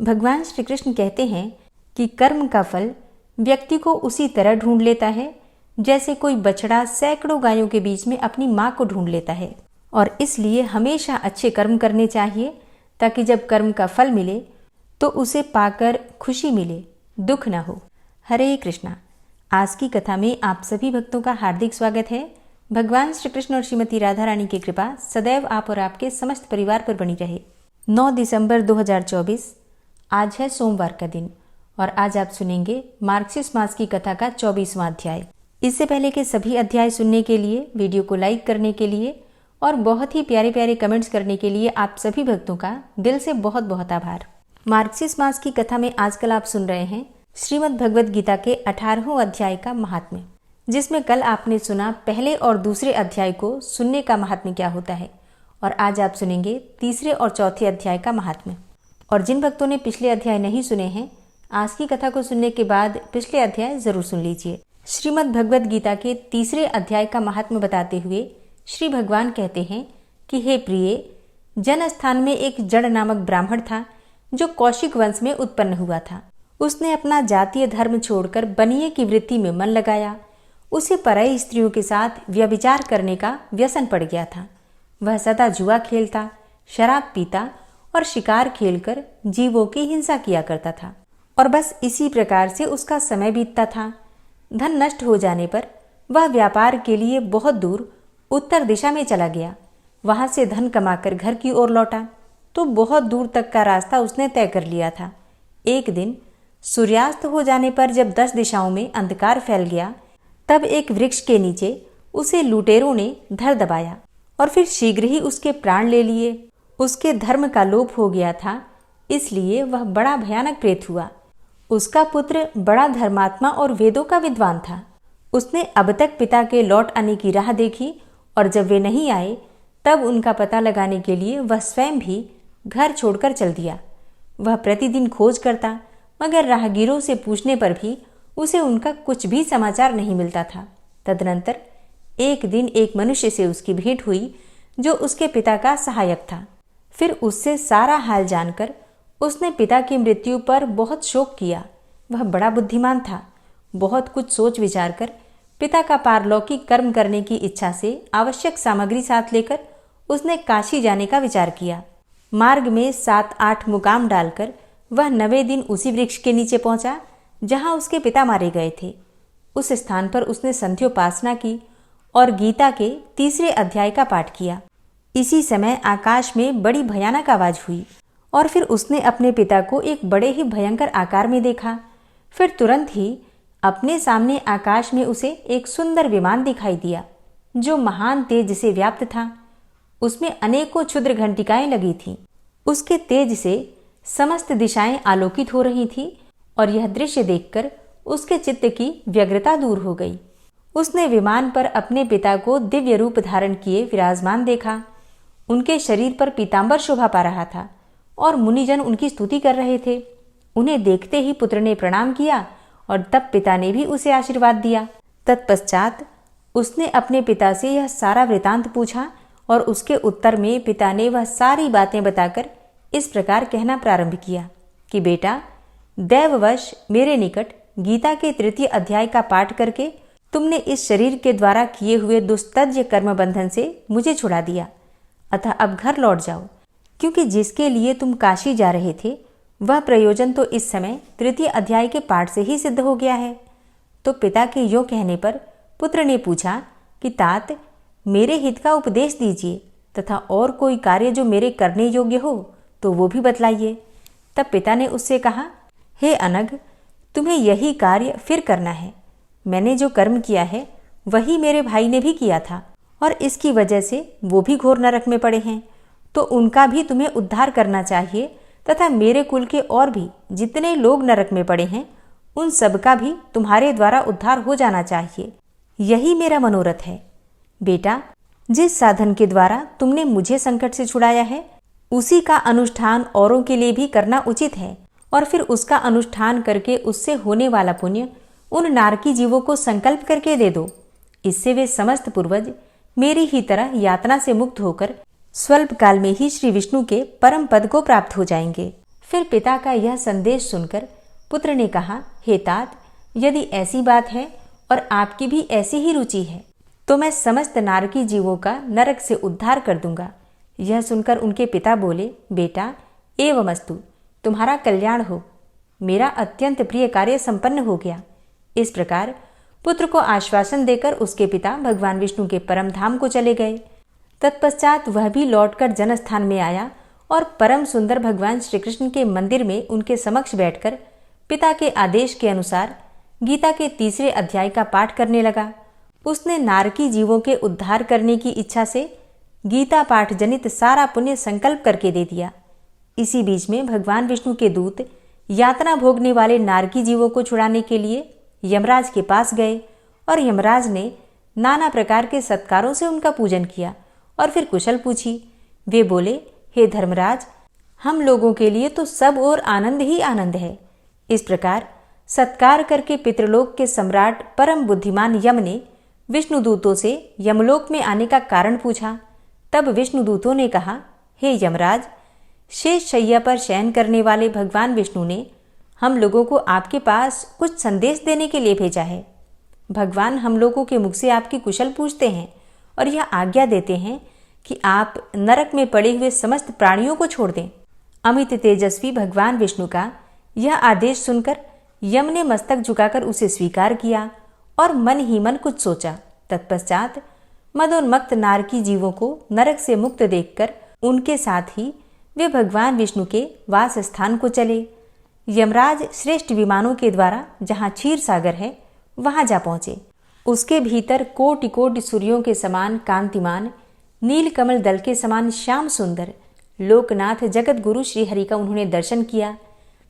भगवान श्री कृष्ण कहते हैं कि कर्म का फल व्यक्ति को उसी तरह ढूंढ लेता है जैसे कोई बछड़ा सैकड़ों गायों के बीच में अपनी माँ को ढूंढ लेता है। और इसलिए हमेशा अच्छे कर्म करने चाहिए ताकि जब कर्म का फल मिले तो उसे पाकर खुशी मिले, दुख न हो। हरे कृष्णा। आज की कथा में आप सभी भक्तों का हार्दिक स्वागत है। भगवान श्री कृष्ण और श्रीमती राधा रानी की कृपा सदैव आप और आपके समस्त परिवार पर बनी रहे। 9 दिसंबर 2024 आज है सोमवार का दिन और आज आप सुनेंगे मार्गशीर्ष मास की कथा का 24वां अध्याय। इससे पहले के सभी अध्याय सुनने के लिए, वीडियो को लाइक करने के लिए और बहुत ही प्यारे प्यारे कमेंट्स करने के लिए आप सभी भक्तों का दिल से बहुत बहुत आभार। मार्गशीर्ष मास की कथा में आजकल आप सुन रहे हैं श्रीमद् भगवद गीता के 18वें अध्याय का महात्म्य, जिसमें कल आपने सुना पहले और दूसरे अध्याय को सुनने का महात्म्य क्या होता है और आज आप सुनेंगे तीसरे और चौथे अध्याय का महात्म्य। और जिन भक्तों ने पिछले अध्याय नहीं सुने हैं, आज की कथा को सुनने के बाद पिछले अध्याय जरूर सुन लीजिए। श्रीमद् भगवद गीता के तीसरे अध्याय का महात्म्य बताते हुए श्री भगवान कहते हैं कि हे प्रिय, जनस्थान में एक जड़ नामक ब्राह्मण था जो कौशिक वंश में उत्पन्न हुआ था। उसने अपना जातीय धर्म छोड़कर बनिए की वृत्ति में मन लगाया। उसे परई स्त्रियों के साथ व्यभिचार करने का व्यसन पड़ गया था। वह सदा जुआ खेलता, शराब पीता और शिकार खेलकर जीवों की हिंसा किया करता था और बस इसी प्रकार से उसका समय बीतता था। धन नष्ट हो जाने पर वह व्यापार के लिए बहुत दूर उत्तर दिशा में चला गया। वहां से धन कमाकर घर की ओर लौटा तो बहुत दूर तक का रास्ता उसने तय कर लिया था। एक दिन सूर्यास्त हो जाने पर जब 10 दिशाओं में अंधकार फैल गया, तब एक वृक्ष के नीचे उसे लुटेरों ने धर दबाया और फिर शीघ्र ही उसके प्राण ले लिए। उसके धर्म का लोप हो गया था, इसलिए वह बड़ा भयानक प्रेत हुआ। उसका पुत्र बड़ा धर्मात्मा और वेदों का विद्वान था। उसने अब तक पिता के लौट आने की राह देखी और जब वे नहीं आए तब उनका पता लगाने के लिए वह स्वयं भी घर छोड़कर चल दिया। वह प्रतिदिन खोज करता, मगर राहगीरों से पूछने पर भी उसे उनका कुछ भी समाचार नहीं मिलता था। तदनंतर एक दिन एक मनुष्य से उसकी भेंट हुई जो उसके पिता का सहायक था। फिर उससे सारा हाल जानकर उसने पिता की मृत्यु पर बहुत शोक किया। वह बड़ा बुद्धिमान था। बहुत कुछ सोच विचार कर पिता का पारलौकिक कर्म करने की इच्छा से आवश्यक सामग्री साथ लेकर उसने काशी जाने का विचार किया। मार्ग में 7-8 मुकाम डालकर वह 9वें दिन उसी वृक्ष के नीचे पहुंचा जहां उसके पिता मारे गए थे। उस स्थान पर उसने संध्योपासना की और गीता के तीसरे अध्याय का पाठ किया। इसी समय आकाश में बड़ी भयानक आवाज हुई और फिर उसने अपने पिता को एक बड़े ही भयंकर आकार में देखा। फिर तुरंत ही अपने सामने आकाश में उसे एक सुंदर विमान दिखाई दिया जो महान तेज से व्याप्त था। उसमें अनेकों क्षुद्र घंटिकाएं लगी थीं। उसके तेज से समस्त दिशाएं आलोकित हो रही थीं और यह दृश्य देखकर उसके चित्त की व्यग्रता दूर हो गई। उसने विमान पर अपने पिता को दिव्य रूप धारण किए विराजमान देखा। उनके शरीर पर पीतांबर शोभा पा रहा था और मुनिजन उनकी स्तुति कर रहे थे। उन्हें देखते ही पुत्र ने प्रणाम किया और तब पिता ने भी उसे आशीर्वाद दिया। तत्पश्चात उसने अपने पिता से यह सारा वृतांत पूछा और उसके उत्तर में पिता ने वह सारी बातें बताकर इस प्रकार कहना प्रारंभ किया कि बेटा, दैववश मेरे निकट गीता के 3 अध्याय का पाठ करके तुमने इस शरीर के द्वारा किए हुए दुस्तज्य कर्म बंधन से मुझे छुड़ा दिया। अतः अब घर लौट जाओ, क्योंकि जिसके लिए तुम काशी जा रहे थे वह प्रयोजन तो इस समय 3 अध्याय के पाठ से ही सिद्ध हो गया है। तो पिता के यों कहने पर पुत्र ने पूछा कि तात, मेरे हित का उपदेश दीजिए तथा और कोई कार्य जो मेरे करने योग्य हो तो वो भी बतलाइए। तब पिता ने उससे कहा, हे अनग, तुम्हें यही कार्य फिर करना है। मैंने जो कर्म किया है वही मेरे भाई ने भी किया था और इसकी वजह से वो भी घोर नरक में पड़े हैं, तो उनका भी तुम्हें उद्धार करना चाहिए तथा मेरे कुल के और भी जितने लोग नरक में पड़े हैं उन सबका भी तुम्हारे द्वारा उद्धार हो जाना चाहिए। यही मेरा मनोरथ है। बेटा, जिस साधन के द्वारा तुमने मुझे संकट से छुड़ाया है उसी का अनुष्ठान औरों के लिए भी करना उचित है और फिर उसका अनुष्ठान करके उससे होने वाला पुण्य उन नारकी जीवों को संकल्प करके दे दो। इससे वे समस्त पूर्वज मेरी ही तरह यातना से मुक्त होकर स्वल्प काल में ही श्री विष्णु के परम पद को प्राप्त हो जाएंगे। फिर पिता का यह संदेश सुनकर पुत्र ने कहा, हे तात, यदि ऐसी बात है और आपकी भी ऐसी ही रुचि है तो मैं समस्त नारकी जीवों का नरक से उद्धार कर दूंगा। यह सुनकर उनके पिता बोले, बेटा, एवमस्तु, तुम्हारा कल्याण हो, मेरा अत्यंत प्रिय कार्य संपन्न हो गया। इस प्रकार पुत्र को आश्वासन देकर उसके पिता भगवान विष्णु के परम धाम को चले गए। तत्पश्चात वह भी लौटकर जनस्थान में आया और परम सुंदर भगवान श्री कृष्ण के मंदिर में उनके समक्ष बैठकर पिता के आदेश के अनुसार गीता के 3 अध्याय का पाठ करने लगा। उसने नारकी जीवों के उद्धार करने की इच्छा से गीता पाठ जनित सारा पुण्य संकल्प करके दे दिया। इसी बीच में भगवान विष्णु के दूत यातना भोगने वाले नारकी जीवों को छुड़ाने के लिए यमराज के पास गए और यमराज ने नाना प्रकार के सत्कारों से उनका पूजन किया और फिर कुशल पूछी। वे बोले, हे धर्मराज, हम लोगों के लिए तो सब और आनंद ही आनंद है। इस प्रकार सत्कार करके पितृलोक के सम्राट परम बुद्धिमान यम ने विष्णुदूतों से यमलोक में आने का कारण पूछा। तब विष्णुदूतों ने कहा, हे यमराज, शेष शैया पर शयन करने वाले भगवान विष्णु ने हम लोगों को आपके पास कुछ संदेश देने के लिए भेजा है। भगवान हम लोगों के मुख से आपकी कुशल पूछते हैं और यह आज्ञा देते हैं कि आप नरक में पड़े हुए समस्त प्राणियों को छोड़ दें। अमित तेजस्वी भगवान विष्णु का यह आदेश सुनकर यम ने मस्तक झुकाकर उसे स्वीकार किया और मन ही मन कुछ सोचा। तत्पश्चात मदोन्मत्त नारकी जीवों को नरक से मुक्त देखकर उनके साथ ही वे भगवान विष्णु के वास स्थान को चले। यमराज श्रेष्ठ विमानों के द्वारा जहाँ क्षीर सागर है वहां जा पहुंचे। उसके भीतर कोटि कोटि सूर्यों के समान कांतिमान, नीलकमल दल के समान श्याम सुंदर लोकनाथ जगत गुरु श्रीहरि का उन्होंने दर्शन किया।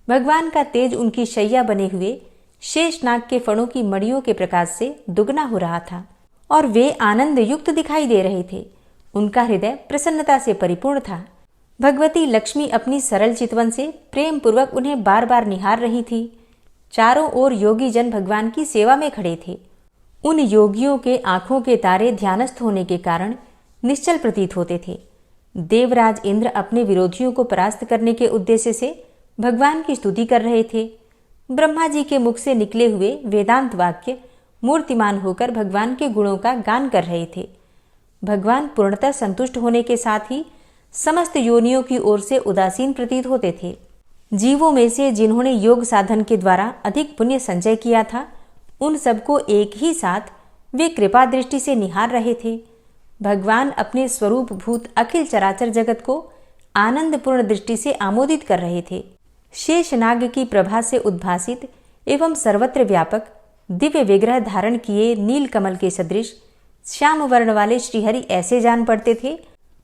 भगवान का तेज उनकी शैया बने हुए शेषनाग के फणों की मड़ियों के प्रकाश से दुगना हो रहा था और वे आनंद युक्त दिखाई दे रहे थे। उनका हृदय प्रसन्नता से परिपूर्ण था। भगवती लक्ष्मी अपनी सरल चितवन से प्रेम पूर्वक उन्हें बार बार निहार रही थी। चारों ओर योगी जन भगवान की सेवा में खड़े थे। उन योगियों के आंखों के तारे ध्यानस्थ होने के कारण निश्चल प्रतीत होते थे। देवराज इंद्र अपने विरोधियों को परास्त करने के उद्देश्य से भगवान की स्तुति कर रहे थे। ब्रह्मा जी के मुख से निकले हुए वेदांत वाक्य मूर्तिमान होकर भगवान के गुणों का गान कर रहे थे। भगवान पूर्णतः संतुष्ट होने के साथ ही समस्त योनियों की ओर से उदासीन प्रतीत होते थे। जीवों में से जिन्होंने योग साधन के द्वारा अधिक पुण्य संचय किया था, उन सबको एक ही साथ वे कृपा दृष्टि से निहार रहे थे। भगवान अपने स्वरूप भूत अखिल चराचर जगत को आनंदपूर्ण दृष्टि से आमोदित कर रहे थे। शेषनाग की प्रभा से उद्भासित एवं सर्वत्र व्यापक दिव्य विग्रह धारण किए नीलकमल के सदृश श्याम वर्ण वाले श्रीहरि ऐसे जान पड़ते थे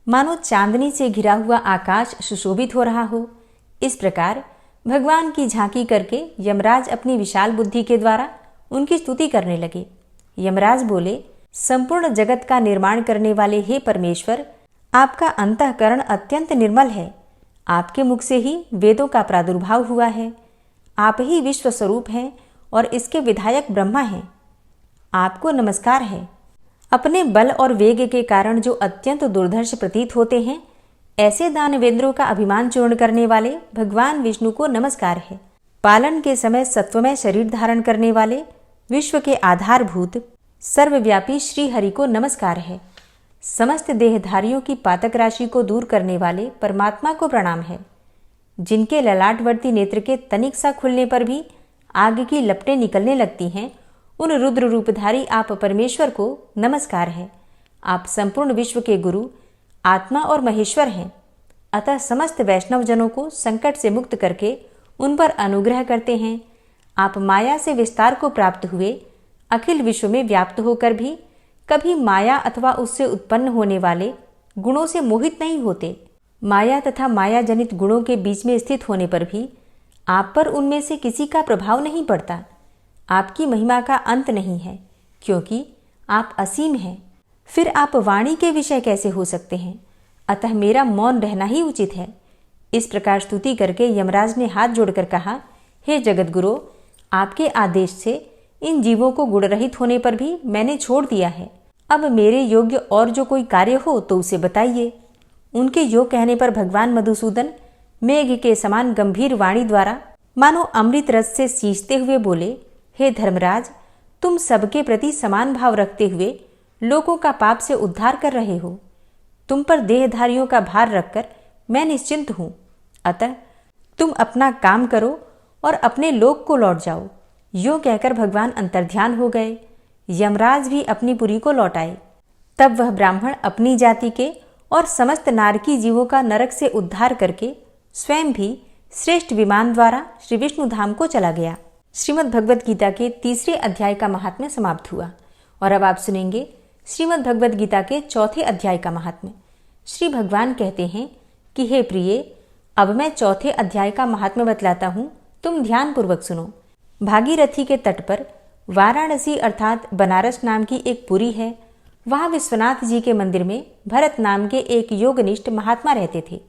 मानो चांदनी से घिरा हुआ आकाश सुशोभित हो रहा हो। इस प्रकार भगवान की झांकी करके यमराज अपनी विशाल बुद्धि के द्वारा उनकी स्तुति करने लगे। यमराज बोले, संपूर्ण जगत का निर्माण करने वाले हे परमेश्वर, आपका अंतःकरण अत्यंत निर्मल है। आपके मुख से ही वेदों का प्रादुर्भाव हुआ है। आप ही विश्व स्वरूप हैं और इसके विधायक ब्रह्मा हैं। आपको नमस्कार है। अपने बल और वेग के कारण जो अत्यंत दुर्धर्ष प्रतीत होते हैं, ऐसे दानवेंद्रों का अभिमान चूर्ण करने वाले भगवान विष्णु को नमस्कार है। पालन के समय सत्वमय शरीर धारण करने वाले विश्व के आधारभूत सर्वव्यापी श्री हरि को नमस्कार है। समस्त देहधारियों की पातक राशि को दूर करने वाले परमात्मा को प्रणाम है। जिनके ललाटवर्ती नेत्र के तनिक सा खुलने पर भी आग की लपटें निकलने लगती हैं, उन रुद्र रूपधारी आप परमेश्वर को नमस्कार है। आप संपूर्ण विश्व के गुरु, आत्मा और महेश्वर हैं। अतः समस्त वैष्णव जनों को संकट से मुक्त करके उन पर अनुग्रह करते हैं। आप माया से विस्तार को प्राप्त हुए अखिल विश्व में व्याप्त होकर भी कभी माया अथवा उससे उत्पन्न होने वाले गुणों से मोहित नहीं होते। माया तथा माया जनित गुणों के बीच में स्थित होने पर भी आप पर उनमें से किसी का प्रभाव नहीं पड़ता। आपकी महिमा का अंत नहीं है, क्योंकि आप असीम हैं। फिर आप वाणी के विषय कैसे हो सकते हैं? अतः मेरा मौन रहना ही उचित है। इस प्रकार स्तुति करके यमराज ने हाथ जोड़कर कहा, हे जगतगुरु, आपके आदेश से इन जीवों को गुणरहित होने पर भी मैंने छोड़ दिया है। अब मेरे योग्य और जो कोई कार्य हो तो उसे बताइए। उनके योग कहने पर भगवान मधुसूदन मेघ के समान गंभीर वाणी द्वारा मानो अमृत रस से सींचते हुए बोले, हे धर्मराज, तुम सबके प्रति समान भाव रखते हुए लोगों का पाप से उद्धार कर रहे हो। तुम पर देहधारियों का भार रखकर मैं निश्चिंत हूं। अतः तुम अपना काम करो और अपने लोक को लौट जाओ। यूं कहकर भगवान अंतर्ध्यान हो गए। यमराज भी अपनी पुरी को लौट आए। तब वह ब्राह्मण अपनी जाति के और समस्त नारकी जीवों का नरक से उद्धार करके स्वयं भी श्रेष्ठ विमान द्वारा श्री विष्णु धाम को चला गया। श्रीमद् भगवद गीता के 3 अध्याय का महात्म्य समाप्त हुआ और अब आप सुनेंगे श्रीमद् भगवद गीता के 4 अध्याय का महात्म्य। श्री भगवान कहते हैं कि हे प्रिय, अब मैं 4 अध्याय का महात्म्य बतलाता हूँ, तुम ध्यान पूर्वक सुनो। भागीरथी के तट पर वाराणसी अर्थात बनारस नाम की एक पुरी है। वहाँ विश्वनाथ जी के मंदिर में भरत नाम के एक योगनिष्ठ महात्मा रहते थे,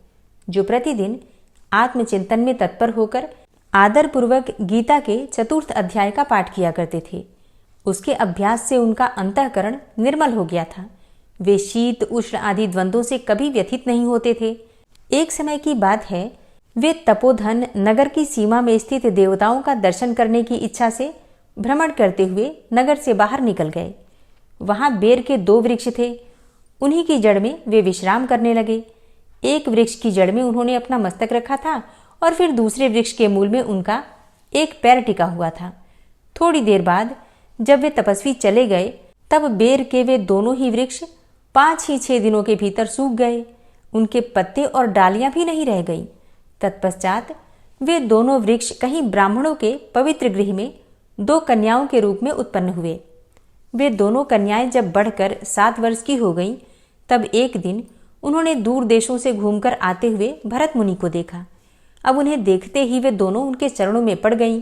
जो प्रतिदिन आत्मचिंतन में तत्पर होकर आदरपूर्वक गीता के 4 अध्याय का पाठ किया करते थे। उसके अभ्यास से उनका अंतःकरण निर्मल हो गया था। वे शीत उष्ण आदि द्वंद्वों से कभी व्यथित नहीं होते थे। एक समय की बात है, वे तपोधन नगर की सीमा में स्थित देवताओं का दर्शन करने की इच्छा से भ्रमण करते हुए नगर से बाहर निकल गए। वहां बेर के 2 वृक्ष थे। उन्हीं की जड़ में वे विश्राम करने लगे। एक वृक्ष की जड़ में उन्होंने अपना मस्तक रखा था और फिर दूसरे वृक्ष के मूल में उनका एक पैर टिका हुआ था। थोड़ी देर बाद जब वे तपस्वी चले गए, तब बेर के वे दोनों ही वृक्ष 5 ही 6 दिनों के भीतर सूख गए। उनके पत्ते और डालियां भी नहीं रह गई। तत्पश्चात वे दोनों वृक्ष कहीं ब्राह्मणों के पवित्र गृह में 2 कन्याओं के रूप में उत्पन्न हुए। वे दोनों कन्याएं जब बढ़कर 7 वर्ष की हो गईं, तब एक दिन उन्होंने दूर देशों से घूमकर आते हुए भरत मुनि को देखा। अब उन्हें देखते ही वे दोनों उनके चरणों में पड़ गईं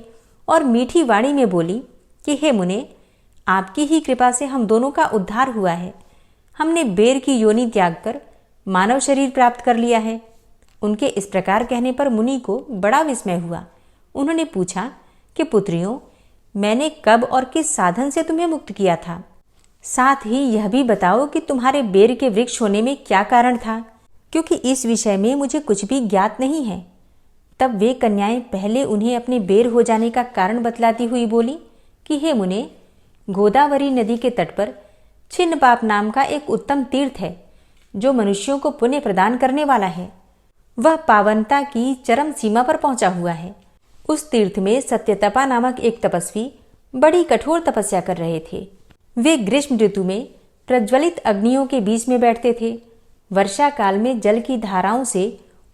और मीठी वाणी में बोली कि हे मुने, आपकी ही कृपा से हम दोनों का उद्धार हुआ है। हमने बेर की योनि त्याग कर मानव शरीर प्राप्त कर लिया है। उनके इस प्रकार कहने पर मुनि को बड़ा विस्मय हुआ। उन्होंने पूछा कि पुत्रियों, मैंने कब और किस साधन से तुम्हें मुक्त किया था? साथ ही यह भी बताओ कि तुम्हारे बेर के वृक्ष होने में क्या कारण था, क्योंकि इस विषय में मुझे कुछ भी ज्ञात नहीं है। तब वे कन्याएं पहले उन्हें अपने बेर हो जाने का कारण बतलाती हुई बोली कि हे मुने, गोदावरी नदी के तट पर छिन्नपाप नाम का एक उत्तम तीर्थ है, जो मनुष्यों को पुण्य प्रदान करने वाला है। वह पावनता की चरम सीमा पर पहुंचा हुआ है। उस तीर्थ में सत्यतपा नामक एक तपस्वी बड़ी कठोर तपस्या कर रहे थे। वे ग्रीष्म ऋतु में प्रज्वलित अग्नियों के बीच में बैठते थे। वर्षा काल में जल की धाराओं से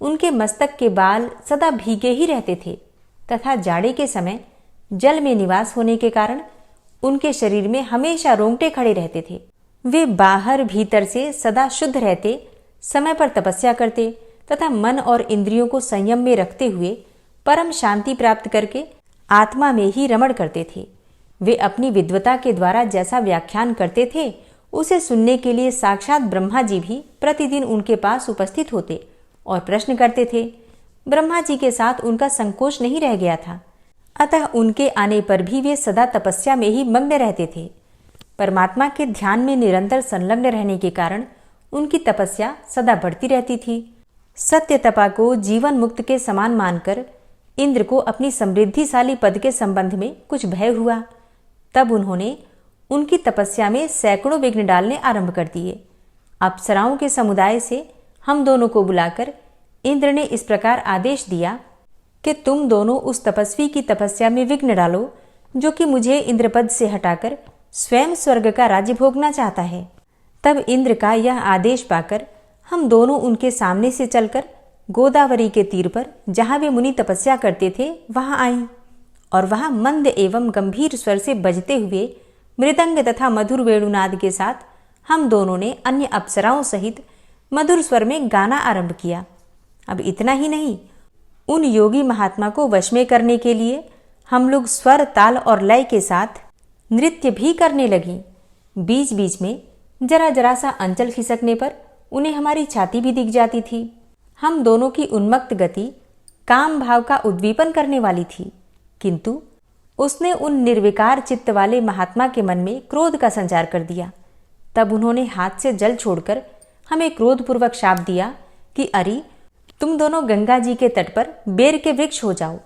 उनके मस्तक के बाल सदा भीगे ही रहते थे तथा जाड़े के समय जल में निवास होने के कारण उनके शरीर में हमेशा रोंगटे खड़े रहते थे। वे बाहर भीतर से सदा शुद्ध रहते, समय पर तपस्या करते तथा मन और इंद्रियों को संयम में रखते हुए परम शांति प्राप्त करके आत्मा में ही रमण करते थे। वे अपनी विद्वता के द्वारा जैसा व्याख्यान करते थे, उसे सुनने के लिए साक्षात ब्रह्मा जी भी प्रतिदिन उनके पास उपस्थित होते और प्रश्न करते थे। ब्रह्मा जी के साथ उनका संकोच नहीं रह गया था, अतः उनके आने पर भी वे सदा तपस्या में ही मग्न रहते थे। परमात्मा के ध्यान में निरंतर संलग्न रहने के कारण उनकी तपस्या सदा बढ़ती रहती थी। सत्य तपा को जीवन मुक्त के समान मानकर इंद्र को अपनी समृद्धिशाली पद के संबंध में कुछ भय हुआ। तब उन्होंने उनकी तपस्या में सैकड़ों विघ्न डालने आरंभ कर दिए। अप्सराओं के समुदाय से हम दोनों को बुलाकर इंद्र ने इस प्रकार आदेश दिया कि तुम दोनों उस तपस्वी की तपस्या में विघ्न डालो, जो कि मुझे इंद्रपद से हटाकर स्वयं स्वर्ग का राज्य भोगना चाहता है। तब इंद्र का यह आदेश पाकर हम दोनों उनके सामने से चलकर गोदावरी के तीर पर, जहां वे मुनि तपस्या करते थे, वहां आईं और वहां मंद एवं गंभीर स्वर से बजते हुए मृदंग तथा मधुर वेणुनाद के साथ हम दोनों ने अन्य अप्सराओं सहित मधुर स्वर में गाना आरंभ किया। अब इतना ही नहीं, उन योगी महात्मा को वश में करने के लिए हम लोग स्वर, ताल और लय के साथ नृत्य भी करने लगी। बीच बीच में जरा जरा सा अंचल खिसकने पर उन्हें हमारी छाती भी दिख जाती थी। हम दोनों की उन्मत्त गति काम भाव का उद्दीपन करने वाली थी, किंतु उसने उन निर्विकार चित्त वाले महात्मा के मन में क्रोध का संचार कर दिया। तब उन्होंने हाथ से जल छोड़कर हमें क्रोधपूर्वक शाप दिया कि अरे, तुम दोनों गंगा जी के तट पर बेर के वृक्ष हो जाओ।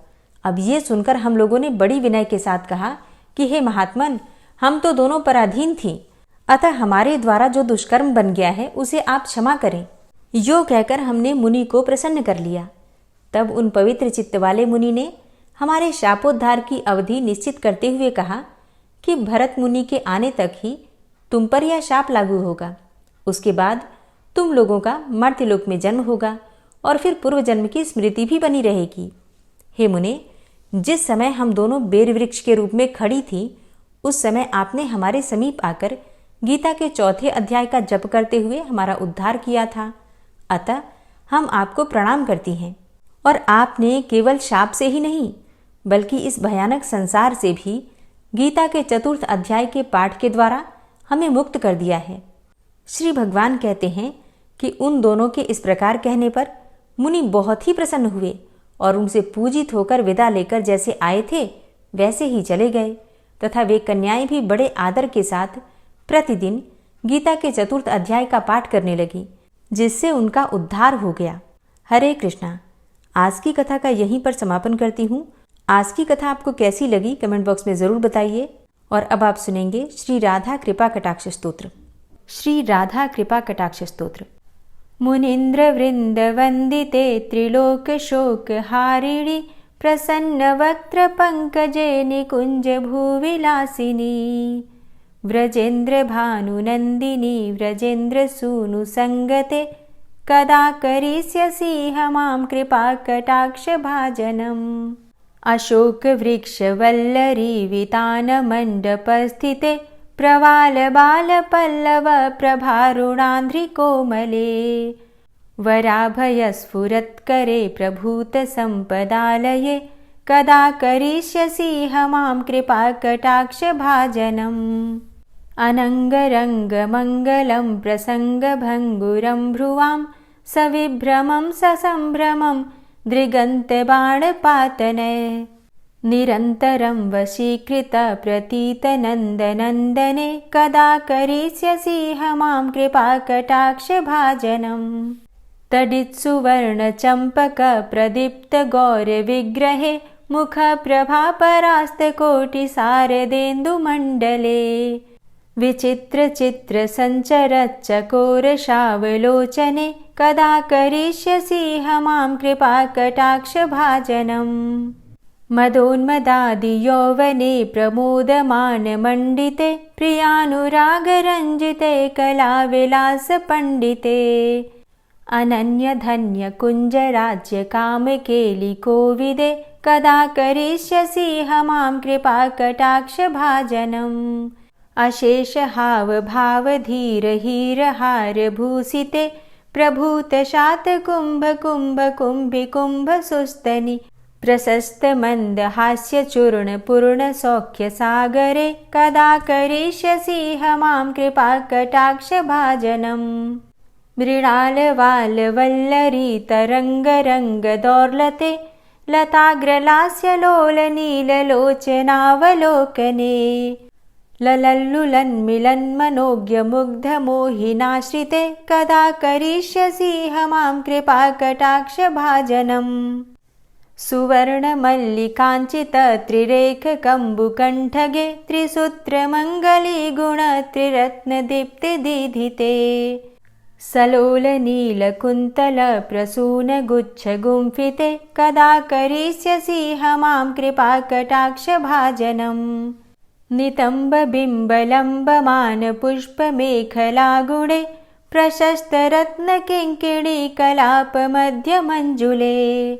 अब ये सुनकर हम लोगों ने बड़ी विनय के साथ कहा कि हे महात्मन, हम तो दोनों पराधीन थीं, अतः हमारे द्वारा जो दुष्कर्म बन गया है उसे आप क्षमा करें। यो कहकर हमने मुनि को प्रसन्न कर लिया। तब उन पवित्र चित्त वाले मुनि ने हमारे शापोद्धार की अवधि निश्चित करते हुए कहा कि भरत मुनि के आने तक ही तुम पर यह शाप लागू होगा। उसके बाद तुम लोगों का मर्त्यलोक में जन्म होगा और फिर पूर्व जन्म की स्मृति भी बनी रहेगी। हे मुने, जिस समय हम दोनों बेर वृक्ष के रूप में खड़ी थी, उस समय आपने हमारे समीप आकर गीता के 4 अध्याय का जप करते हुए हमारा उद्धार किया था। अतः हम आपको प्रणाम करती हैं। और आपने केवल शाप से ही नहीं, बल्कि इस भयानक संसार से भी गीता के 4 अध्याय के पाठ के द्वारा हमें मुक्त कर दिया है। श्री भगवान कहते हैं कि उन दोनों के इस प्रकार कहने पर मुनि बहुत ही प्रसन्न हुए और उनसे पूजित होकर विदा लेकर जैसे आए थे वैसे ही चले गए, तथा वे कन्याएं भी बड़े आदर के साथ प्रतिदिन गीता के 4 अध्याय का पाठ करने लगी, जिससे उनका उद्धार हो गया। हरे कृष्णा। आज की कथा का यहीं पर समापन करती हूँ। आज की कथा आपको कैसी लगी कमेंट बॉक्स में ज़रूर बताइए। और अब आप सुनेंगे श्री राधा कृपा कटाक्ष स्तोत्र। श्री राधा कृपा कटाक्ष स्तोत्र। मुनीन्द्र वृंद वंदिते त्रिलोक शोक हारिणी प्रसन्न वक्त्र पंकजे निकुंज भूविलासिनी व्रजेन्द्र भानुनंदिनी व्रजेन्द्र सूनु संगते कदा करिष्यसि हमां कृपा कटाक्ष भाजनम्। अशोक वृक्ष वल्लरी वितान मंडपस्थिते प्रवाल बाल पल्लव प्रभारुणांध्रि कोमले वराभय स्फुरत्करे प्रभूत संपदालये कदा करिष्यसि हमां कृपा कटाक्ष भाजनम्। अनंगरंग मंगलं प्रसंग भंगुरं भ्रुवां सविभ्रमं ससंभ्रमं दृगन्तबाणपातने निरन्तरं वशीकृत प्रतीत नन्दनन्दने कदा करिष्यसि हमां कृपा कटाक्ष भाजनम्। तडित्सुवर्ण चंपक प्रदीप्त गौर विग्रहे मुख प्रभा परास्त कोटि सारदेन्दुमण्डले विचित्र चित्र संचर चकोर शावलोचने कदा करिष्यसि हमां कृपा कटाक्ष भाजनम्। मदोन्मदादि यौवने प्रमोदमान मंडिते प्रियानुराग रंजिते कला विलास पंडिते अनन्य धन्य कुंज राज्य काम केलि कोविदे कदा करिष्यसि हमां कृपा कटाक्ष भाजनम्। अशेष हाव भाव धीर हीर हार भूषिते प्रभूत शात कुंभ कुंभ कुंभि कुंभ सुस्तनि प्रशस्त मंद हास्य चूर्ण पूर्ण सौख्य सागरे कदा करिष्यसि हमां कृपा कटाक्ष भाजनम्। मृणाल वाल वल्लरी तरंग रंग दौर्लते लताग्रलास्य लोल नील लोचनावलोकने ललल्लुलन्मिलन्मनोज्ञ मुग्ध मोहिनाश्रिते कदा करिष्यसि हमां कृपा कटाक्ष भाजनम्। सुवर्ण मल्लिकांचित त्रिरेख कंबुकंठगे त्रिसूत्र मंगली गुण त्रिरत्न दीप्ति दीधिते सलोल नील कुंतल प्रसून गुच्छ गुंफिते कदा करिष्यसि हमां कृपा कटाक्ष भाजनम्। नितंब बिंब लंबमान पुष्प मेखला गुणे प्रशस्त रत्न किंकिणी कलाप मध्य मंजुले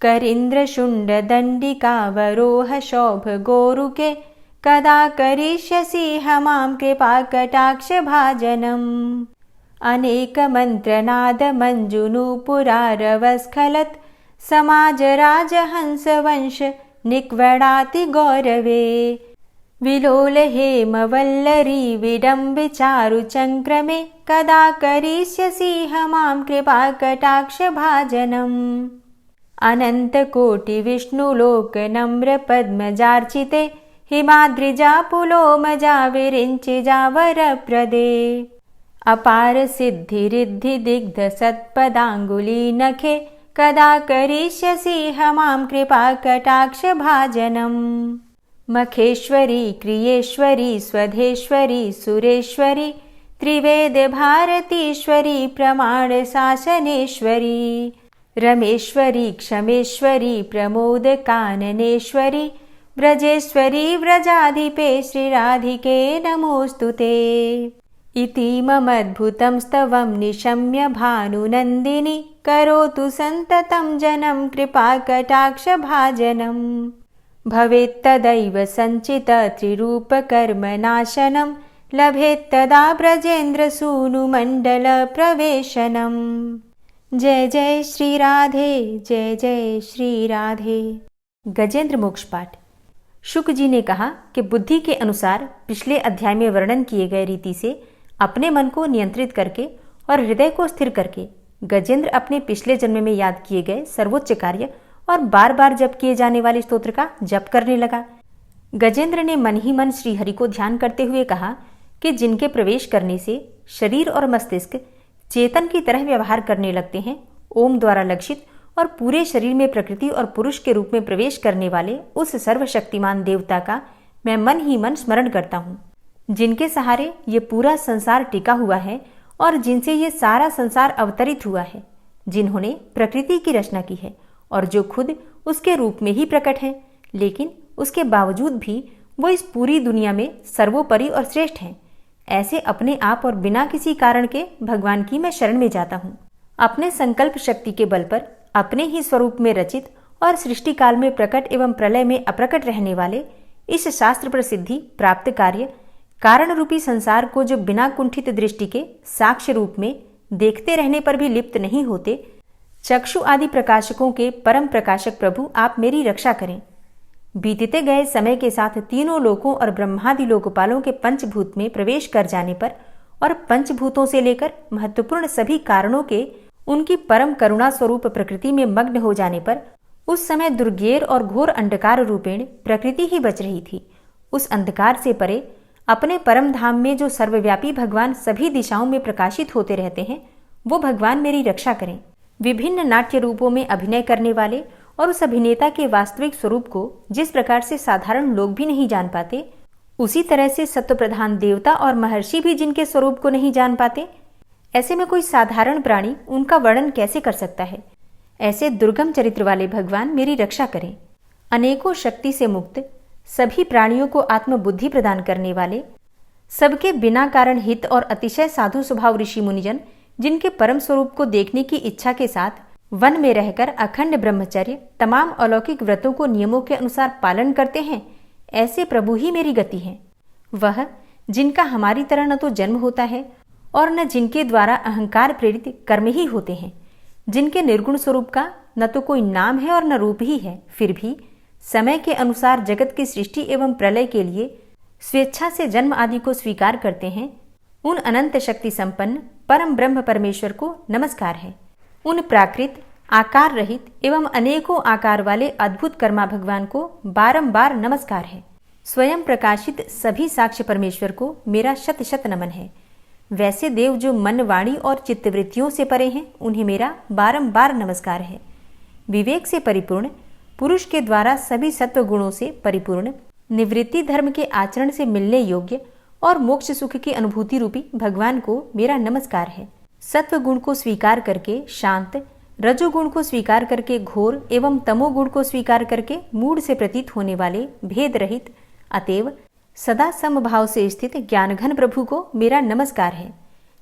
करींद्र शुंड दंडिकावरोह शोभ गोरुके कदा करिष्यसि हमां कृपा कटाक्ष भाजनम्। अनेक मंत्रनाद मंजुनूपुरारवस्खलत् समाज राजहंस वंश निक्वणाति गौरवे विलोल हेम वल्लरी विडम्बि चारु चंक्रमे कदा करिष्यसि हमां कृपा कटाक्ष भाजनम्। अनंत कोटि विष्णुलोक नम्र पद्मजार्चिते हिमाद्रिजा पुलोमजा विरिञ्चिजा वरप्रदे अपार सिद्धि रिद्धि दिग्ध सत्पदांगुली नखे कदा करिष्यसि हमां कृपा कटाक्ष भाजनम्। मखेश्वरी क्रियेश्वरी स्वधेश्वरी सुरेश्वरी त्रिवेद भारतीश्वरी प्रमाण शासनेश्वरी रमेश्वरी क्षमेश्वरी प्रमोद काननेश्वरी व्रजेश्वरी व्रजाधिपे श्रीराधिके नमोस्तुते। इतीममद्भुतं स्तवं निशम्य भानुनन्दिनी करोतु सन्ततं जनं कृपाकटाक्षभाजनम्। भवेत्तदैव सञ्चित त्रिरूपकर्मनाशनं लभेत्तदा ब्रजेन्द्रसूनुमण्डलप्रवेशनम्। जय जय श्री राधे, जय जय श्री राधे। गजेंद्र मोक्ष पाठ। शुक जी ने कहा कि बुद्धि के अनुसार पिछले अध्याय में वर्णन किए गए रीति से अपने मन को नियंत्रित करके और हृदय को स्थिर करके गजेंद्र अपने पिछले जन्म में याद किए गए सर्वोच्च कार्य और बार बार जप किए जाने वाले स्तोत्र का जप करने लगा। गजेंद्र ने मन ही मन श्री हरि को ध्यान करते हुए कहा कि जिनके प्रवेश करने से शरीर और मस्तिष्क चेतन की तरह व्यवहार करने लगते हैं, ओम द्वारा लक्षित और पूरे शरीर में प्रकृति और पुरुष के रूप में प्रवेश करने वाले उस सर्वशक्तिमान देवता का मैं मन ही मन स्मरण करता हूँ, जिनके सहारे ये पूरा संसार टिका हुआ है और जिनसे ये सारा संसार अवतरित हुआ है, जिन्होंने प्रकृति की रचना की है और जो खुद उसके रूप में ही प्रकट है, लेकिन उसके बावजूद भी वो इस पूरी दुनिया में सर्वोपरि और श्रेष्ठ हैं। ऐसे अपने आप और बिना किसी कारण के भगवान की मैं शरण में जाता हूँ। अपने संकल्प शक्ति के बल पर अपने ही स्वरूप में रचित और सृष्टि काल में प्रकट एवं प्रलय में अप्रकट रहने वाले इस शास्त्र प्रसिद्धि प्राप्त कार्य कारण रूपी संसार को जो बिना कुंठित दृष्टि के साक्ष्य रूप में देखते रहने पर भी लिप्त नहीं होते, चक्षु आदि प्रकाशकों के परम प्रकाशक प्रभु आप मेरी रक्षा करें। बीतते गए समय के साथ तीनों लोकों और ब्रह्मादि लोकपालों के पंचभूत में प्रवेश कर जाने पर और पंचभूतों से लेकर महत्वपूर्ण सभी कारणों के उनकी परम करुणा स्वरूप प्रकृति में मग्न हो जाने पर उस समय दुर्गेर और घोर अंधकार रूपेण प्रकृति ही बच रही थी। उस अंधकार से परे अपने परम धाम में जो सर्वव्यापी भगवान सभी दिशाओं में प्रकाशित होते रहते हैं, वो भगवान मेरी रक्षा करें। विभिन्न नाट्य रूपों में अभिनय करने वाले और उस अभिनेता के वास्तविक स्वरूप को जिस प्रकार से साधारण लोग भी नहीं जान पाते, उसी तरह से सत्व प्रधान देवता और महर्षि भी जिनके स्वरूप को नहीं जान पाते, ऐसे में कोई साधारण प्राणी उनका वर्णन कैसे कर सकता है। ऐसे दुर्गम चरित्र वाले भगवान मेरी रक्षा करें। अनेकों शक्ति से मुक्त, सभी प्राणियों को आत्मबुद्धि प्रदान करने वाले, सबके बिना कारण हित और अतिशय साधु स्वभाव ऋषि मुनिजन जिनके परम स्वरूप को देखने की इच्छा के साथ वन में रहकर अखंड ब्रह्मचर्य तमाम अलौकिक व्रतों को नियमों के अनुसार पालन करते हैं, ऐसे प्रभु ही मेरी गति है। वह जिनका हमारी तरह न तो जन्म होता है और न जिनके द्वारा अहंकार प्रेरित कर्म ही होते हैं, जिनके निर्गुण स्वरूप का न तो कोई नाम है और न रूप ही है, फिर भी समय के अनुसार जगत की सृष्टि एवं प्रलय के लिए स्वेच्छा से जन्म आदि को स्वीकार करते हैं, उन अनंत शक्ति संपन्न परम ब्रह्म परमेश्वर को नमस्कार है। उन प्राकृत आकार रहित एवं अनेकों आकार वाले अद्भुत कर्मा भगवान को बारंबार नमस्कार है। स्वयं प्रकाशित सभी साक्ष्य परमेश्वर को मेरा शत शत नमन है। वैसे देव जो मन वाणी और चित्तवृत्तियों से परे हैं, उन्हें मेरा बारंबार नमस्कार है। विवेक से परिपूर्ण, पुरुष के द्वारा सभी सत्व गुणों से परिपूर्ण, निवृत्ति धर्म के आचरण से मिलने योग्य और मोक्ष सुख की अनुभूति रूपी भगवान को मेरा नमस्कार है। सत्व गुण को स्वीकार करके शांत, रजोगुण को स्वीकार करके घोर एवं तमोगुण को स्वीकार करके मूढ़ से प्रतीत होने वाले भेद रहित, अतएव सदा समभाव से स्थित ज्ञानघन प्रभु को मेरा नमस्कार है।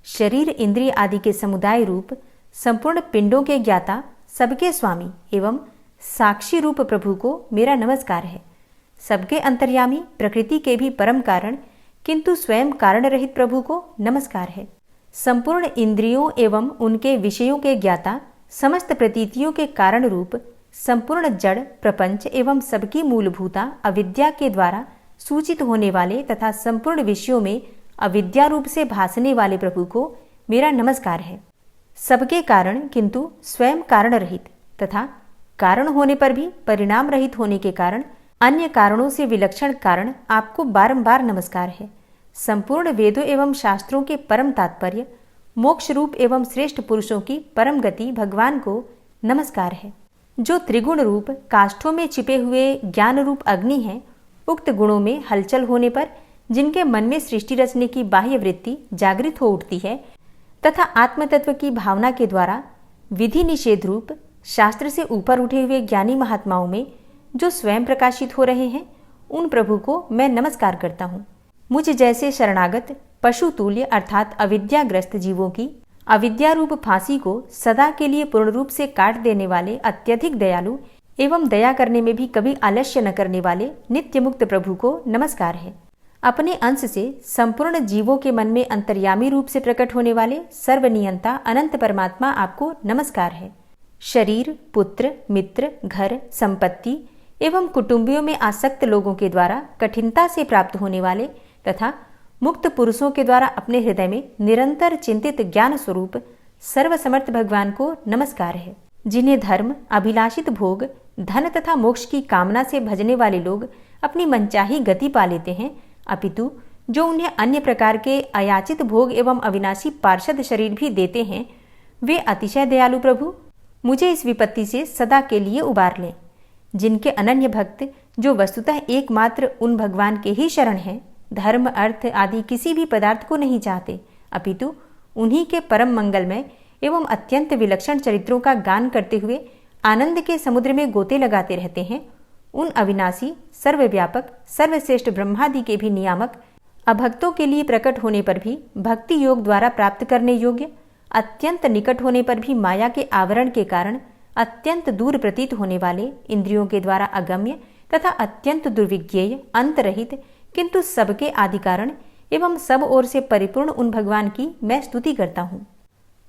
शरीर इंद्रिय आदि के समुदाय रूप संपूर्ण पिंडों के ज्ञाता, सबके स्वामी एवं साक्षी रूप प्रभु को मेरा नमस्कार है। सबके अंतर्यामी, प्रकृति के भी परम कारण किंतु स्वयं कारण रहित प्रभु को नमस्कार है। संपूर्ण इंद्रियों एवं उनके विषयों के ज्ञाता, समस्त प्रतीतियों के कारण रूप संपूर्ण जड़ प्रपंच एवं सबकी मूलभूता अविद्या के द्वारा सूचित होने वाले तथा संपूर्ण विषयों में अविद्या रूप से भासने वाले प्रभु को मेरा नमस्कार है। सबके कारण किंतु स्वयं कारण रहित तथा कारण होने पर भी परिणाम रहित होने के कारण अन्य कारणों से विलक्षण कारण आपको बारंबार नमस्कार है। संपूर्ण वेदों एवं शास्त्रों के परम तात्पर्य, मोक्ष रूप एवं श्रेष्ठ पुरुषों की परम गति भगवान को नमस्कार है। जो त्रिगुण रूप काष्ठों में छिपे हुए ज्ञान रूप अग्नि हैं, उक्त गुणों में हलचल होने पर जिनके मन में सृष्टि रचने की बाह्य वृत्ति जागृत हो उठती है तथा आत्मतत्व की भावना के द्वारा विधि निषेध रूप शास्त्र से ऊपर उठे हुए ज्ञानी महात्माओं में जो स्वयं प्रकाशित हो रहे हैं, उन प्रभु को मैं नमस्कार करता हूँ। मुझ जैसे शरणागत पशु तुल्य अर्थात अविद्याग्रस्त जीवों की अविद्या रूप फांसी को सदा के लिए पूर्ण रूप से काट देने वाले अत्यधिक दयालु एवं दया करने में भी कभी आलस्य न करने वाले नित्य मुक्त प्रभु को नमस्कार है। अपने अंश से संपूर्ण जीवों के मन में अंतर्यामी रूप से प्रकट होने वाले सर्वनियंता अनंत परमात्मा आपको नमस्कार है। शरीर, पुत्र, मित्र, घर, संपत्ति एवं कुटुंबियों में आसक्त लोगों के द्वारा कठिनता से प्राप्त होने वाले तथा मुक्त पुरुषों के द्वारा अपने हृदय में निरंतर चिंतित ज्ञान स्वरूप सर्वसमर्थ भगवान को नमस्कार है। जिन्हें धर्म, अभिलाषित भोग, धन तथा मोक्ष की कामना से भजने वाले लोग अपनी मनचाही गति पा लेते हैं, अपितु जो उन्हें अन्य प्रकार के अयाचित भोग एवं अविनाशी पार्षद शरीर भी देते हैं, वे अतिशय दयालु प्रभु मुझे इस विपत्ति से सदा के लिए उबार लें। जिनके अनन्य भक्त जो वस्तुतः एकमात्र उन भगवान के ही शरण हैं, धर्म, अर्थ आदि किसी भी पदार्थ को नहीं चाहते, अपितु उन्हीं के परम मंगलमय एवं अत्यंत विलक्षण चरित्रों का गान करते हुए आनंद के समुद्र में गोते लगाते रहते हैं, उन अविनाशी, सर्वव्यापक, सर्वश्रेष्ठ ब्रह्मादि के भी नियामक, अभक्तों के लिए प्रकट होने पर भी भक्ति योग द्वारा प्राप्त करने योग्य, अत्यंत निकट होने पर भी माया के आवरण के कारण अत्यंत दूर प्रतीत होने वाले, इंद्रियों के द्वारा अगम्य तथा अत्यंत दुर्विज्ञेय, अंतरहित किंतु सबके आदि कारण एवं सब ओर से परिपूर्ण उन भगवान की मैं स्तुति करता हूँ।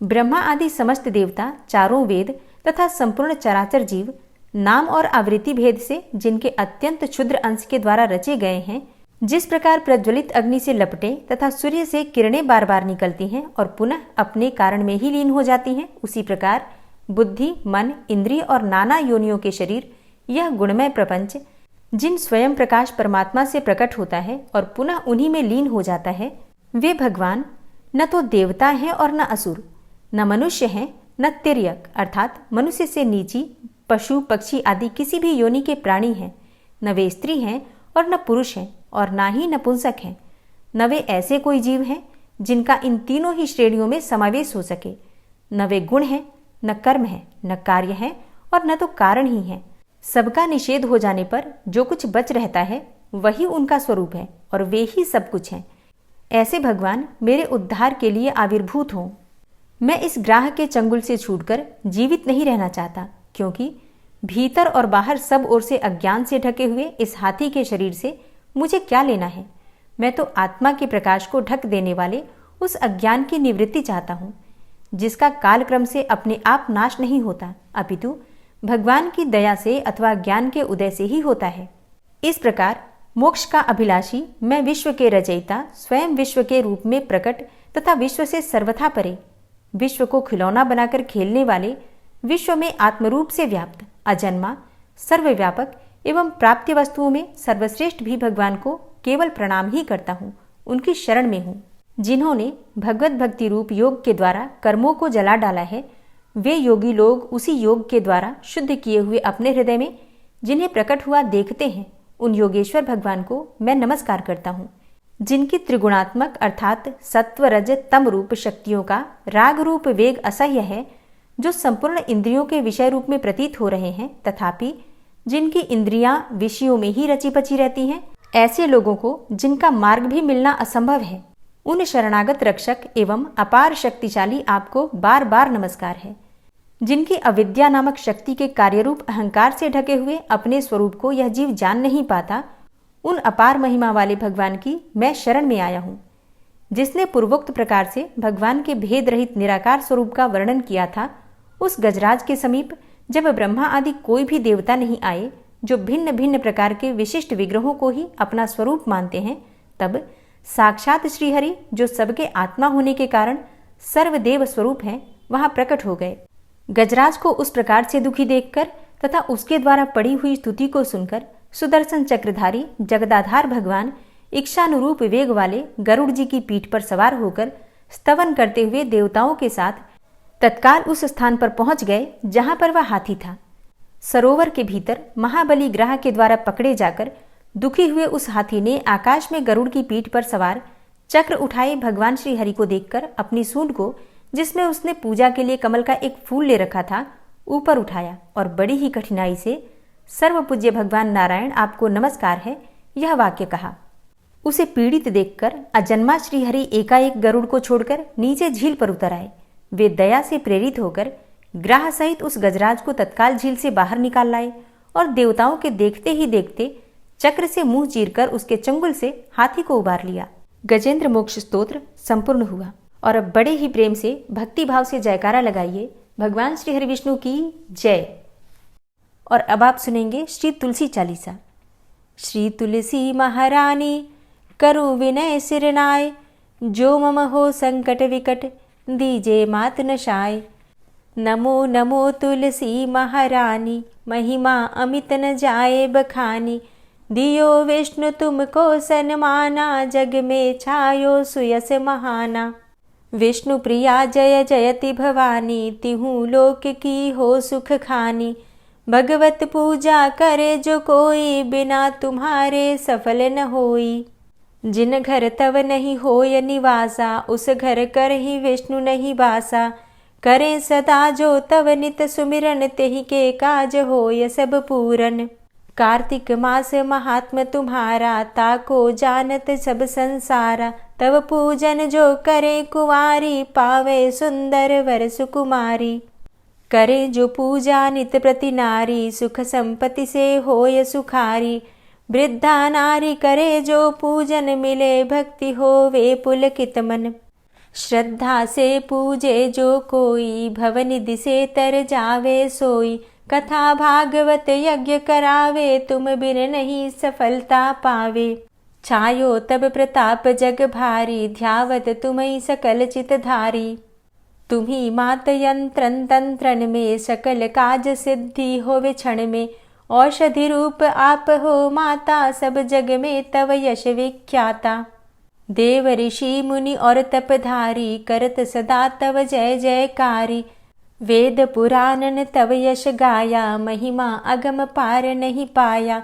ब्रह्मा आदि समस्त देवता, चारों वेद तथा संपूर्ण चराचर जीव नाम और आवृत्ति भेद से जिनके अत्यंत क्षुद्र अंश के द्वारा रचे गए हैं, जिस प्रकार प्रज्वलित अग्नि से लपटे तथा सूर्य से किरणें बार बार निकलती हैं और पुनः अपने कारण में ही लीन हो जाती हैं, उसी प्रकार बुद्धि, मन, इंद्रिय और नाना योनियों के शरीर, यह गुणमय प्रपंच जिन स्वयं प्रकाश परमात्मा से प्रकट होता है और पुनः उन्हीं में लीन हो जाता है, वे भगवान न तो देवता हैं और न असुर, न मनुष्य हैं न तिर्यक अर्थात मनुष्य से नीची, पशु, पक्षी आदि किसी भी योनि के प्राणी हैं, न वे स्त्री हैं और न पुरुष हैं और ना ही नपुंसक हैं, न वे ऐसे कोई जीव हैं जिनका इन तीनों ही श्रेणियों में समावेश हो सके, न वे गुण हैं, न कर्म है, न कार्य है और न तो कारण ही है। सबका निषेध हो जाने पर जो कुछ बच रहता है वही उनका स्वरूप है और वे ही सब कुछ हैं। ऐसे भगवान मेरे उद्धार के लिए आविर्भूत हों। मैं इस ग्राह के चंगुल से छूटकर जीवित नहीं रहना चाहता, क्योंकि भीतर और बाहर सब ओर से अज्ञान से ढके हुए इस हाथी के शरीर से मुझे क्या लेना है। मैं तो आत्मा के प्रकाश को ढक देने वाले उस अज्ञान की निवृत्ति चाहता हूँ, जिसका कालक्रम से अपने आप नाश नहीं होता, अपितु भगवान की दया से अथवा ज्ञान के उदय से ही होता है। इस प्रकार मोक्ष का अभिलाषी मैं विश्व के रचयिता, स्वयं विश्व के रूप में प्रकट तथा विश्व से सर्वथा परे, विश्व को खिलौना बनाकर खेलने वाले, विश्व में आत्मरूप से व्याप्त, अजन्मा, सर्वव्यापक एवं प्राप्य वस्तुओं में सर्वश्रेष्ठ भी भगवान को केवल प्रणाम ही करता हूँ, उनकी शरण में हूँ। जिन्होंने भगवत भक्ति रूप योग के द्वारा कर्मों को जला डाला है, वे योगी लोग उसी योग के द्वारा शुद्ध किए हुए अपने हृदय में जिन्हें प्रकट हुआ देखते हैं, उन योगेश्वर भगवान को मैं नमस्कार करता हूँ। जिनकी त्रिगुणात्मक अर्थात सत्व, रज, तम रूप शक्तियों का राग रूप वेग असह्य है, जो संपूर्ण इंद्रियों के विषय रूप में प्रतीत हो रहे हैं, तथापि जिनकी इंद्रियां विषयों में ही रची पची रहती हैं, ऐसे लोगों को जिनका मार्ग भी मिलना असंभव है, उन शरणागत रक्षक एवं अपार शक्तिशाली आपको बार बार नमस्कार है। जिनकी अविद्या नामक शक्ति के कार्यरूप अहंकार से ढके हुए अपने स्वरूप को यह जीव जान नहीं पाता, उन अपार महिमा वाले भगवान की मैं शरण में आया हूँ। जिसने पूर्वोक्त प्रकार से भगवान के भेद रहित निराकार स्वरूप का वर्णन किया था, उस गजराज के समीप जब ब्रह्मा आदि कोई भी देवता नहीं आए, जो भिन्न भिन्न प्रकार के विशिष्ट विग्रहों को ही अपना स्वरूप मानते हैं, तब साक्षात श्रीहरि, जो सबके आत्मा होने के कारण सर्वदेव स्वरूप हैं, वहां प्रकट हो गए। गजराज को उस प्रकार से दुखी देखकर तथा उसके द्वारा पड़ी हुई स्तुति को सुनकर सुदर्शन चक्रधारी जगदाधार भगवान इच्छानुरूप वेग वाले गरुड़ जी की पीठ पर सवार होकर स्तवन करते हुए देवताओं के साथ तत्काल उस स्थान पर पहुंच गए जहां पर वह हाथी था। सरोवर के भीतर महाबली ग्रह के द्वारा पकड़े जाकर दुखी हुए उस हाथी ने आकाश में गरुड़ की पीठ पर सवार चक्र उठाए भगवान श्री हरि को देखकर अपनी सूंड को, जिसमें उसने पूजा के लिए कमल का एक फूल ले रखा था, ऊपर उठाया और बड़ी ही कठिनाई से सर्वपूज्य भगवान नारायण आपको नमस्कार है, यह वाक्य कहा। उसे पीड़ित देखकर अजन्मा श्री हरि एकाएक गरुड़ को छोड़कर नीचे झील पर उतर आए। वे दया से प्रेरित होकर ग्राह सहित उस गजराज को तत्काल झील से बाहर निकाल लाए और देवताओं के देखते ही देखते चक्र से मुंह चीरकर उसके चंगुल से हाथी को उबार लिया। गजेंद्र मोक्ष स्तोत्र संपूर्ण हुआ। और अब बड़े ही प्रेम से भक्ति भाव से जयकारा लगाइए भगवान श्री हरि विष्णु की जय। और अब आप सुनेंगे श्री तुलसी चालीसा। श्री तुलसी महारानी करु विनय सिरनाय, जो मम हो संकट विकट दीजे मात नशाय। नमो नमो तुलसी महारानी, महिमा अमित न जाए बखानी। दियो विष्णु तुमको सन्माना, जग में छायो सुयस महाना। विष्णु प्रिया जय जयति भवानी, तिहु लोक की हो सुख खानी। भगवत पूजा करे जो कोई, बिना तुम्हारे सफल न होई। जिन घर तव नहीं होय निवासा, उस घर कर ही विष्णु नहीं बासा। करे सदा जो तव नित सुमिरन, तेहि के काज होय सब पूरन। कार्तिक मास महात्म तुम्हारा, ताको जानत सब संसारा। तव पूजन जो करे कुंवारी, पावे सुंदर वर सुकुमारी। करे जो पूजा नित प्रति नारी, सुख संपत्ति से होय सुखारी। वृद्धा नारी करे जो पूजन, मिले भक्ति होवे पुलकित मन। श्रद्धा से पूजे जो कोई, भवनिधि से तर जावे सोई। कथा भागवत यज्ञ करावे, तुम बिन नहीं सफलता पावे। छायो तब प्रताप जग भारी, ध्यावत तुम्हि सकल चित धारी। तुम्ही मात यंत्रन तंत्रन में, सकल काज सिद्धि होवे क्षण में। औषधि रूप आप हो माता, सब जग में तव यश विख्याता। देव ऋषि मुनि और तपधारी, करत सदा तव जय जयकारी। वेद पुराणन तव यश गाया, महिमा अगम पार नहीं पाया।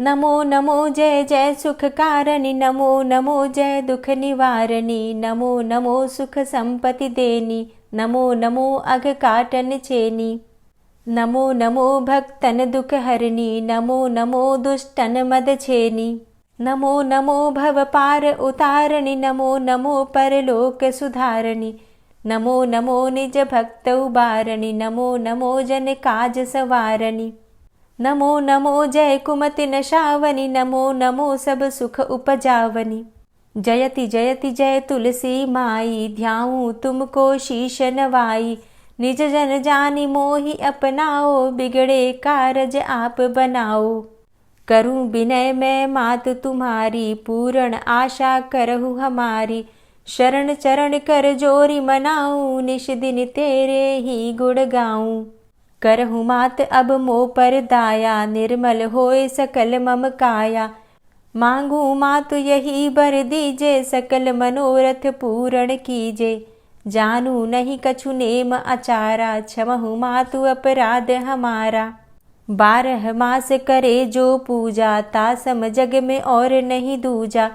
नमो नमो जय जय सुख कारणि, नमो नमो जय दुख निवारणी। नमो नमो सुख संपत्ति देनी, नमो नमो अघ काटन चेनी। नमो नमो भक्तन दुख हरणी, नमो नमो दुष्टन मद छेनी। नमो नमो भव पार उतारणी, नमो नमो परलोक सुधारणी। नमो नमो निज भक्त उबारणी, नमो नमो जन काज सवारणी। नमो नमो जय कुमति नशावनी, नमो नमो सब सुख उपजावनी। जयति जयति जय तुलसी माई, ध्याऊं तुमको शीश नवाई। निज जन जानि मोहि अपनाओ, बिगड़े कारज आप बनाओ। करूं विनय मैं मात तुम्हारी, पूर्ण आशा करहु हमारी। शरण चरण कर जोरी मनाऊं, निश दिन तेरे ही गुण गाऊं। करहु मात अब मोह पर दाया, निर्मल होए सकल मम काया। मांगू मातु यही बर दीजे, सकल मनोरथ पूर्ण कीजे। जानू नहीं कछु नेम आचारा, क्षमहु मातु अपराध हमारा। 12 मास करे जो पूजा, तासम जग में और नहीं दूजा।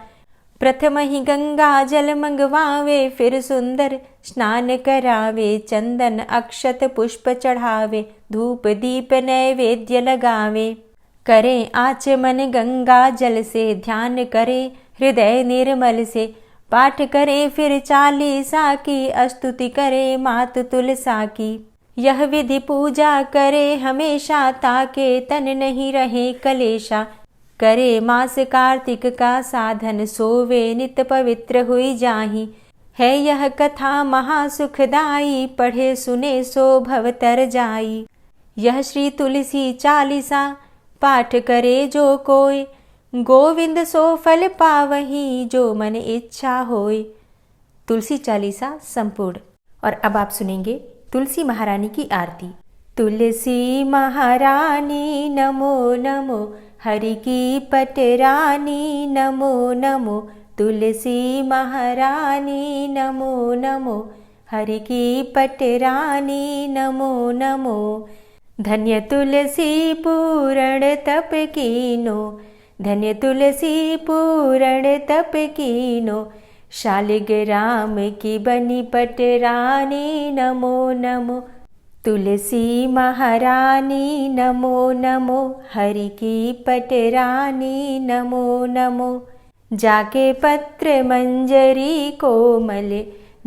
प्रथम ही गंगा जल मंगवावे, फिर सुंदर स्नान करावे। चंदन अक्षत पुष्प चढ़ावे, धूप दीप नैवेद्य लगावे। करे आचमन गंगा जल से, ध्यान करे हृदय निर्मल से। पाठ करे फिर चालीसा की, स्तुति करे मात तुलसा की। यह विधि पूजा करे हमेशा, ताके तन नहीं रहे कलेशा। करे मास कार्तिक का साधन, सोवे नित पवित्र हुई जाहि। है यह कथा महासुखदाई, पढ़े सुने सो भव तर जाई। यह श्री तुलसी चालीसा, पाठ करे जो कोय। गोविंद सो फल पावही, जो मन इच्छा होय। तुलसी चालीसा संपूर्ण। और अब आप सुनेंगे तुलसी महारानी की आरती। तुलसी महारानी नमो नमो, हरि की पटरानी नमो नमो, तुलसी महारानी नमो नमो, हरि की पटरानी नमो नमो। धन्य तुलसी पूरण तप कीनो, धन्य तुलसी पूरण तप कीनो, शालिग्राम की बनी पटरानी नमो नमो, तुलसी महारानी नमो नमो, हरि की पटरानी नमो नमो। जाके पत्र मंजरी कोमल,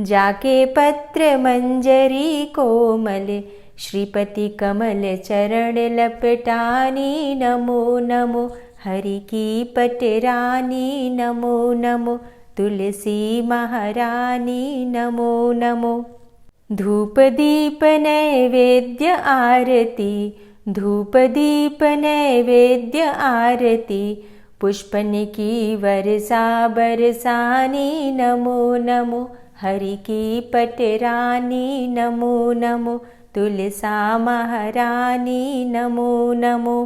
जाके पत्र मंजरी कोमल, श्रीपति कमल चरण लपटानी नमो नमो, हरि की पटरानी नमो नमो, तुलसी महारानी नमो नमो। धूप दीप नैवेद्य आरती, धूप दीप नैवेद्य आरती, पुष्पन की वर्षा बरसानी नमो नमो, हरि की पटरानी नमो नमो, तुलसा महारानी नमो नमो।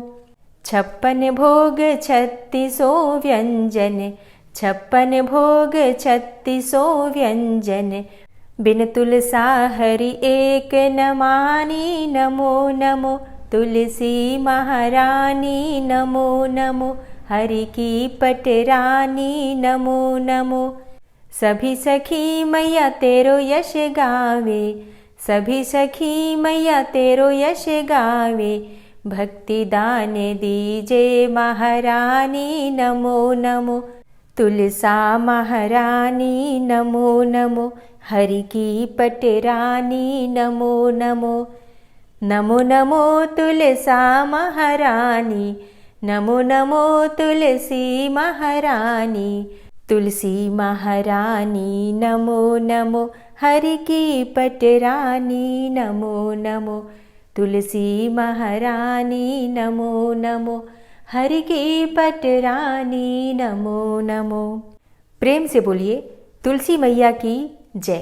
56 भोग 36 व्यंजन, 56 भोग 36 व्यंजन, बिन तुलसा हरि एक न मानी नमो नमो, तुलसी महारानी नमो नमो, हरि की पटरानी नमो नमो। सभी सखी मैया तेरो यश गावे, सभी सखी मैया तेरो यश गावे, भक्ति दान दीजे महारानी नमो नमो, तुलसा महारानी नमो नमो, हरि की पटरानी नमो नमो। नमो नमो तुलसा महारानी, नमो नमो तुलसी महारानी, तुलसी महारानी नमो नमो, हरि की पटरानी नमो नमो, तुलसी महारानी नमो नमो, हरि की पटरानी नमो नमो। प्रेम से बोलिए तुलसी मैया की जय।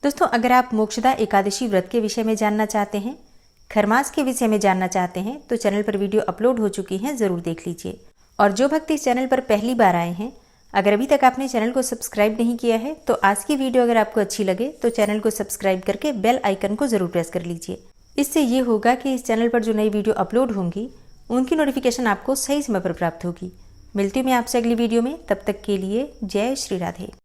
दोस्तों, अगर आप मोक्षदा एकादशी व्रत के विषय में जानना चाहते हैं, खरमास के विषय में जानना चाहते हैं, तो चैनल पर वीडियो अपलोड हो चुकी हैं, ज़रूर देख लीजिए। और जो भक्त इस चैनल पर पहली बार आए हैं, अगर अभी तक आपने चैनल को सब्सक्राइब नहीं किया है, तो आज की वीडियो अगर आपको अच्छी लगे तो चैनल को सब्सक्राइब करके बेल आइकन को ज़रूर प्रेस कर लीजिए। इससे ये होगा कि इस चैनल पर जो नई वीडियो अपलोड होंगी उनकी नोटिफिकेशन आपको सही समय पर प्राप्त होगी। मिलती हूँ मैं आपसे अगली वीडियो में, तब तक के लिए जय श्री राधे।